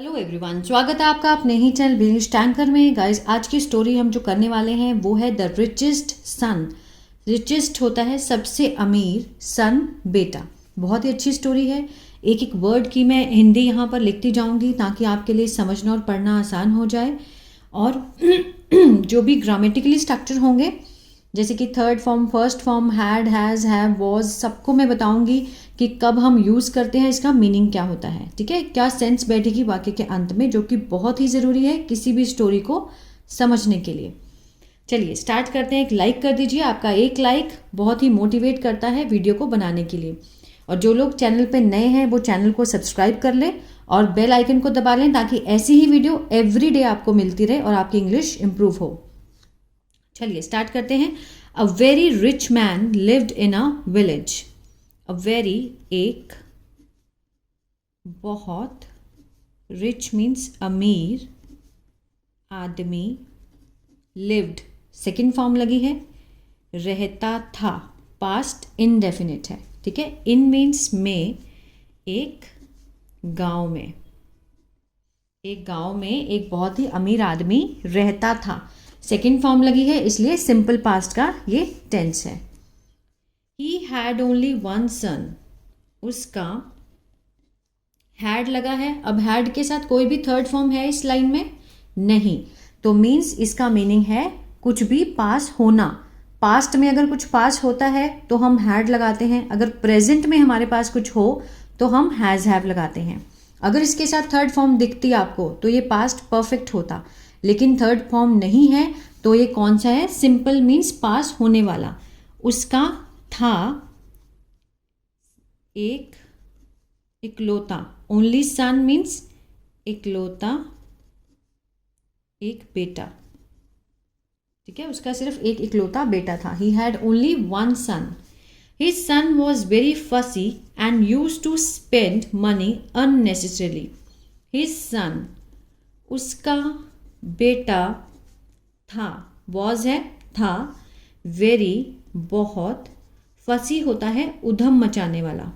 Hello everyone, स्वागत है आपका अपने ही चैनल विनिश टैंकर में। गाइस, आज की स्टोरी हम जो करने वाले हैं वो है द रिचेस्ट सन। रिचेस्ट होता है सबसे अमीर, सन बेटा। बहुत ही अच्छी स्टोरी है। एक एक वर्ड की मैं हिंदी यहाँ पर लिखती जाऊँगी ताकि आपके लिए समझना और पढ़ना आसान हो जाए। और जो भी ग्रामेटिकली स्ट्रक्चर होंगे जैसे कि third form, first form, had, has, have, was, सबको मैं बताऊंगी कि कब हम यूज़ करते हैं, इसका मीनिंग क्या होता है। ठीक है, क्या सेंस बैठेगी वाक्य के अंत में, जो कि बहुत ही ज़रूरी है किसी भी स्टोरी को समझने के लिए। चलिए स्टार्ट करते हैं। एक लाइक कर दीजिए, आपका एक लाइक बहुत ही मोटिवेट करता है वीडियो को बनाने के लिए। और जो लोग चैनल पे नए हैं वो चैनल को सब्सक्राइब कर लें और बेल आइकन को दबा लें ताकि ऐसी ही वीडियो एवरी डे आपको मिलती रहे और आपकी इंग्लिश इंप्रूव हो। चलिए स्टार्ट करते हैं। A very rich man lived in a village. A very, एक, बहुत, रिच मीन्स अमीर, आदमी, लिव्ड सेकेंड फॉर्म लगी है, रहता था, पास्ट इनडेफिनिट है। ठीक है, इन मीन्स में, एक गांव में, एक गांव में एक बहुत ही अमीर आदमी रहता था। सेकेंड फॉर्म लगी है इसलिए सिंपल पास्ट का ये टेंस है। ही हैड ओनली वन सन। उसका हैड लगा है। अब हैड के साथ कोई भी थर्ड फॉर्म है इस लाइन में? नहीं। तो मीन्स इसका मीनिंग है कुछ भी पास होना। पास्ट में अगर कुछ पास होता है तो हम हैड लगाते हैं। अगर प्रेजेंट में हमारे पास कुछ हो तो हम हैज़ हैव लगाते हैं। अगर इसके साथ थर्ड फॉर्म दिखती आपको तो ये पास्ट परफेक्ट होता, लेकिन थर्ड फॉर्म नहीं है तो ये कौन सा है? सिंपल मीन्स पास होने वाला। उसका था एक इकलौता, ओनली सन मीन्स इकलौता एक बेटा। ठीक है, उसका सिर्फ एक इकलौता बेटा था। He had only one son. His son was very fussy and use to spend money unnecessarily. His son, उसका बेटा था, वॉज है था, वेरी बहुत, फसी होता है उधम मचाने वाला,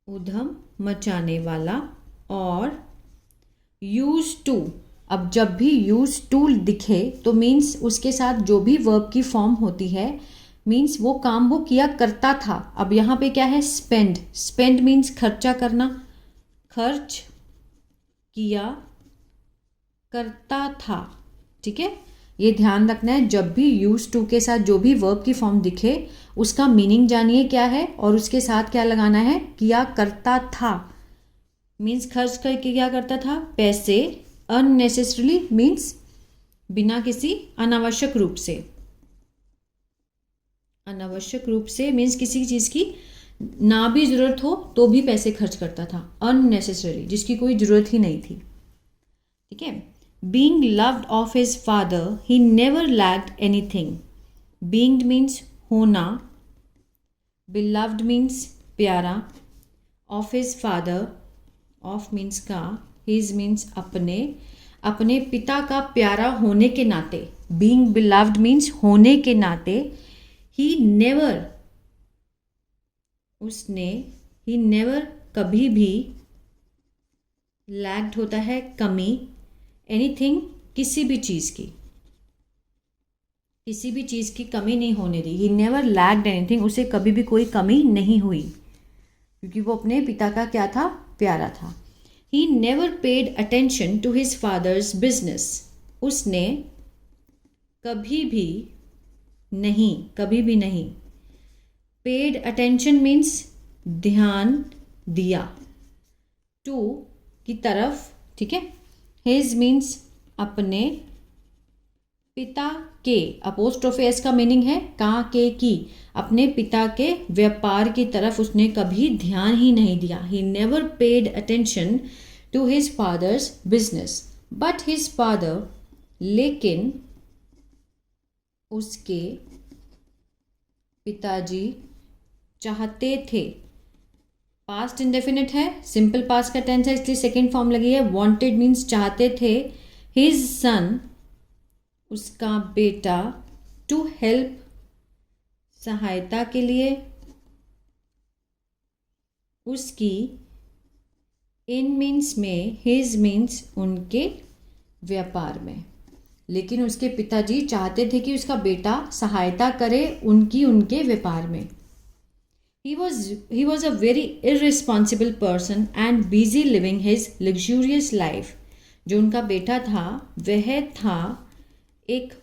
उधम मचाने वाला, और यूज टू। अब जब भी यूज टू दिखे तो मीन्स उसके साथ जो भी वर्ब की फॉर्म होती है मीन्स वो काम वो किया करता था। अब यहाँ पे क्या है? स्पेंड। स्पेंड मीन्स खर्चा करना, खर्च किया करता था। ठीक है, ये ध्यान रखना है। जब भी यूज टू के साथ जो भी वर्ब की फॉर्म दिखे उसका मीनिंग जानिए क्या है और उसके साथ क्या लगाना है? किया करता था मीन्स खर्च करके क्या करता था? पैसे। अननेसेसरीली मीन्स बिना किसी, अनावश्यक रूप से। अनावश्यक रूप से मीन्स किसी चीज़ की ना भी जरूरत हो तो भी पैसे खर्च करता था। अननेसेसरी, जिसकी कोई जरूरत ही नहीं थी। ठीक है, being loved of his father he never lacked anything. Being means होना, बिलव्ड मीन्स प्यारा, of his father, of means का, हिज मीन्स अपने, अपने पिता का प्यारा होने के नाते, बींग बिलव्ड मीन्स होने के नाते, ही नेवर, उसने, ही नेवर कभी भी, लैक्ड होता है कमी, एनीथिंग किसी भी चीज़ की, किसी भी चीज़ की कमी नहीं होने दी। ही नेवर लैक्ड एनीथिंग, उसे कभी भी कोई कमी नहीं हुई क्योंकि वो अपने पिता का क्या था? प्यारा था। He never paid attention to his father's business. उसने कभी भी नहीं, कभी भी नहीं। पेड अटेंशन मीन्स ध्यान दिया, टू की तरफ। ठीक है, हिज मीन्स अपने, पिता के, अपोस्ट्रोफे एस का मीनिंग है का, के, की। अपने पिता के व्यापार की तरफ उसने कभी ध्यान ही नहीं दिया। He never paid attention to his father's business but his father, लेकिन उसके पिताजी चाहते थे। पास्ट इंडेफिनिट है, सिंपल पास्ट का टेंस है इसलिए सेकेंड फॉर्म लगी है। वांटेड मीन्स चाहते थे। हिज सन, उसका बेटा, टू हेल्प, सहायता के लिए, उसकी इन मीन्स में, हिज मीन्स उनके व्यापार में। लेकिन उसके पिताजी चाहते थे कि उसका बेटा सहायता करे उनके व्यापार में। He was a very irresponsible person and busy living his luxurious life. जो उनका बेटा था वह था एक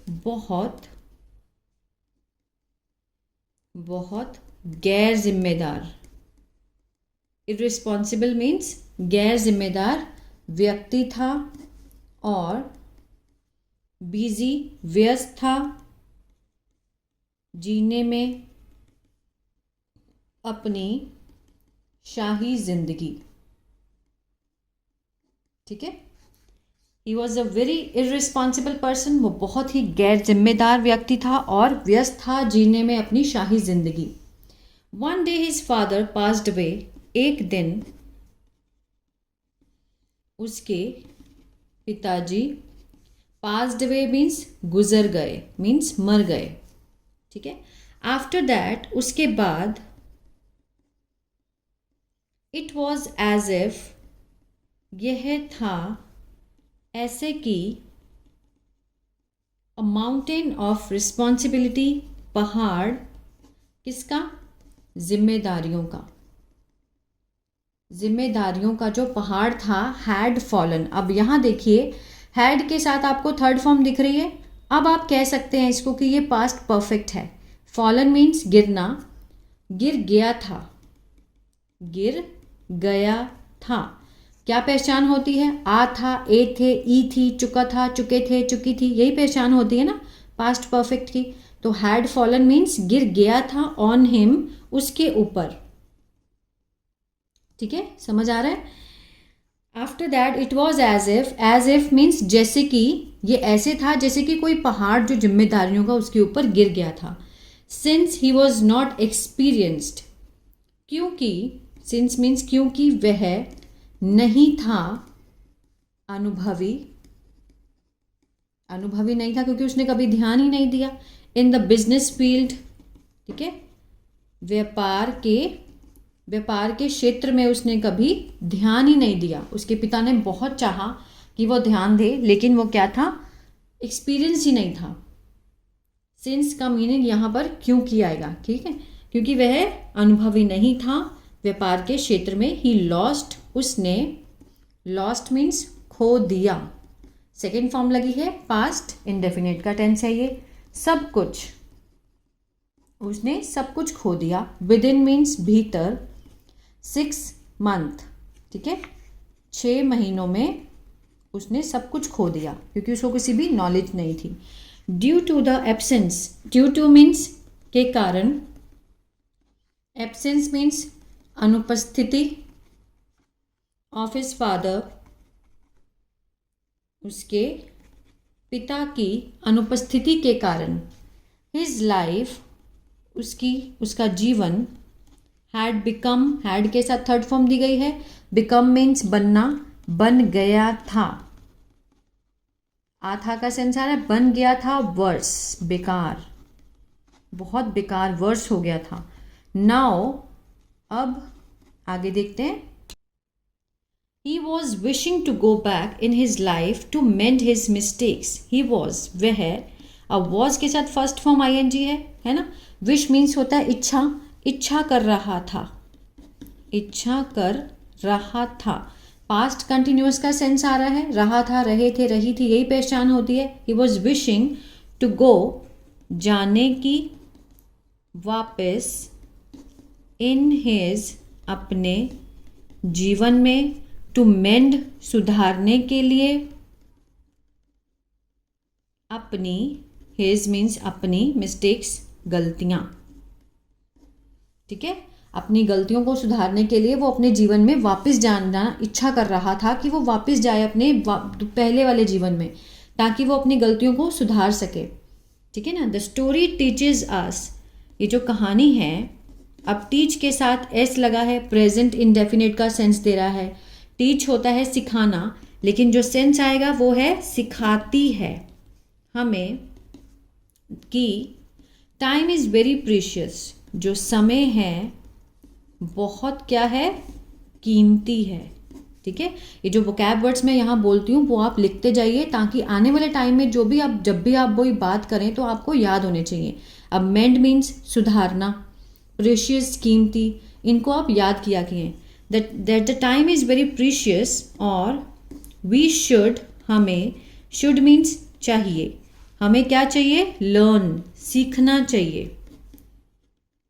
बहुत गैर जिम्मेदार, irresponsible मीन्स गैर जिम्मेदार व्यक्ति था, और बिजी व्यस्त था जीने में अपनी शाही जिंदगी। ठीक है, he was a very irresponsible person, वो बहुत ही गैर जिम्मेदार व्यक्ति था और व्यस्त था जीने में अपनी शाही जिंदगी। One day his father passed away, एक दिन उसके पिताजी, पास्ड अवे मीन्स गुजर गए, मीन्स मर गए। ठीक है, आफ्टर दैट उसके बाद, इट वॉज एज इफ, यह था ऐसे कि, अ माउंटेन ऑफ रिस्पॉन्सिबिलिटी, पहाड़ किसका, जिम्मेदारियों का, जिम्मेदारियों का जो पहाड़ था, हैड फॉलन। अब यहाँ देखिए हैड के साथ आपको थर्ड फॉर्म दिख रही है। अब आप कह सकते हैं इसको कि ये पास्ट परफेक्ट है। फॉलन मीन्स गिरना, गिर गया था, गिर गया था। क्या पहचान होती है, आ था, ए थे, ई थी, चुका था, चुके थे, चुकी थी, यही पहचान होती है ना पास्ट परफेक्ट की। तो हैड फॉलन मीन्स गिर गया था, ऑन हिम, उसके ऊपर। ठीक है, समझ आ रहा है। After that it was as if means जैसे कि, ये ऐसे था जैसे कि कोई पहाड़ जो जिम्मेदारियों का उसके ऊपर गिर गया था। Since he was not experienced, क्योंकि, सिंस मीन्स क्योंकि वह नहीं था अनुभवी, अनुभवी नहीं था क्योंकि उसने कभी ध्यान ही नहीं दिया। इन द बिजनेस फील्ड, ठीक है, व्यापार के क्षेत्र में उसने कभी ध्यान ही नहीं दिया। उसके पिता ने बहुत चाहा कि वो ध्यान दे, लेकिन वो क्या था, एक्सपीरियंस ही नहीं था। सिंस का मीनिंग यहाँ पर क्योंकि आएगा। ठीक है, क्योंकि वह अनुभवी नहीं था व्यापार के क्षेत्र में। ही लॉस्ट, उसने, लॉस्ट मीन्स खो दिया। सेकेंड फॉर्म लगी है, पास्ट इंडेफिनिट का टेंस है ये। सब कुछ, उसने सब कुछ खो दिया। विद इन मीन्स भीतर। 6 मंथ, ठीक है, 6 महीनों में उसने सब कुछ खो दिया क्योंकि उसको किसी भी नॉलेज नहीं थी। Due to the absence, due to means के कारण, एब्सेंस मीन्स अनुपस्थिति, ऑफ हिज फादर, उसके पिता की अनुपस्थिति के कारण। हिज लाइफ, उसका जीवन। हैड बिकम, हैड के साथ थर्ड फॉर्म दी गई है। बिकम मीन्स बनना, बन गया था। आ था का सेंस आ रहा है, बन गया था, वर्स, बेकार, बहुत बेकार, वर्स हो गया था। नाउ, अब आगे देखते हैं। He was wishing to go back in his life to mend his mistakes. He was, वह, अब was के साथ फर्स्ट फॉर्म ing है ना। विश मीन्स होता है इच्छा, इच्छा कर रहा था, इच्छा कर रहा था। पास्ट कंटिन्यूअस का सेंस आ रहा है, रहा था, रहे थे, रही थी, यही पहचान होती है। He was wishing to go, जाने की, वापस, in his, अपने जीवन में, टू मेंड, सुधारने के लिए, अपनी, हिज मीन्स अपनी, मिस्टेक्स, गलतियां। ठीक है, अपनी गलतियों को सुधारने के लिए वो अपने जीवन में वापस जाना इच्छा कर रहा था कि वो वापस जाए अपने पहले वाले जीवन में, ताकि वो अपनी गलतियों को सुधार सके। ठीक है ना। द स्टोरी टीचेज अस, ये जो कहानी है, अब टीच के साथ एस लगा है, प्रेजेंट इंडेफिनिट का सेंस दे रहा है। टीच होता है सिखाना, लेकिन जो सेंस आएगा वो है सिखाती है हमें कि टाइम इज़ वेरी प्रीशियस, जो समय है बहुत क्या है, कीमती है। ठीक है। ये जो वोकैब वर्ड्स मैं यहाँ बोलती हूँ वो आप लिखते जाइए, ताकि आने वाले टाइम में जब भी आप वही बात करें तो आपको याद होने चाहिए। अब मेंड मीन्स सुधारना, प्रीशियस कीमती, इनको आप याद किया किए। That the time is very precious, और वी शुड, हमें, शुड मीन्स चाहिए, हमें क्या चाहिए, लर्न, सीखना चाहिए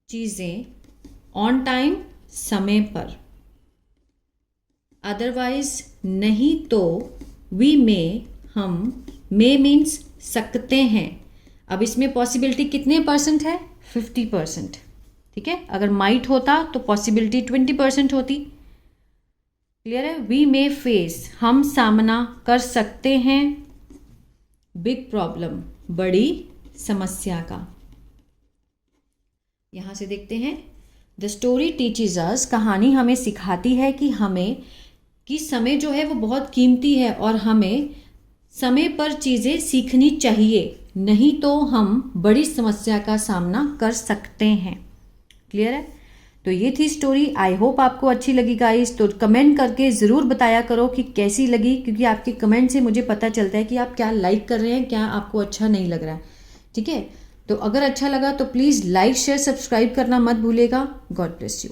चीज़ें, ऑन टाइम, समय पर, अदरवाइज नहीं तो, वी में, हम, मे मीन्स सकते हैं। अब इसमें पॉसिबिलिटी कितने परसेंट है, 50%, ठीक है। अगर माइट होता तो पॉसिबिलिटी 20% होती। क्लियर है। वी मे फेस, हम सामना कर सकते हैं, बिग प्रॉब्लम, बड़ी समस्या का। यहां से देखते हैं, द स्टोरी टीचेज अस, कहानी हमें सिखाती है कि समय जो है वो बहुत कीमती है, और हमें समय पर चीज़ें सीखनी चाहिए, नहीं तो हम बड़ी समस्या का सामना कर सकते हैं। क्लियर है। तो ये थी स्टोरी। आई होप आपको अच्छी लगी गाइस। तो कमेंट करके ज़रूर बताया करो कि कैसी लगी, क्योंकि आपके कमेंट से मुझे पता चलता है कि आप क्या लाइक कर रहे हैं, क्या आपको अच्छा नहीं लग रहा है। ठीक है। तो अगर अच्छा लगा तो प्लीज़ लाइक शेयर सब्सक्राइब करना मत भूलिएगा। God bless you.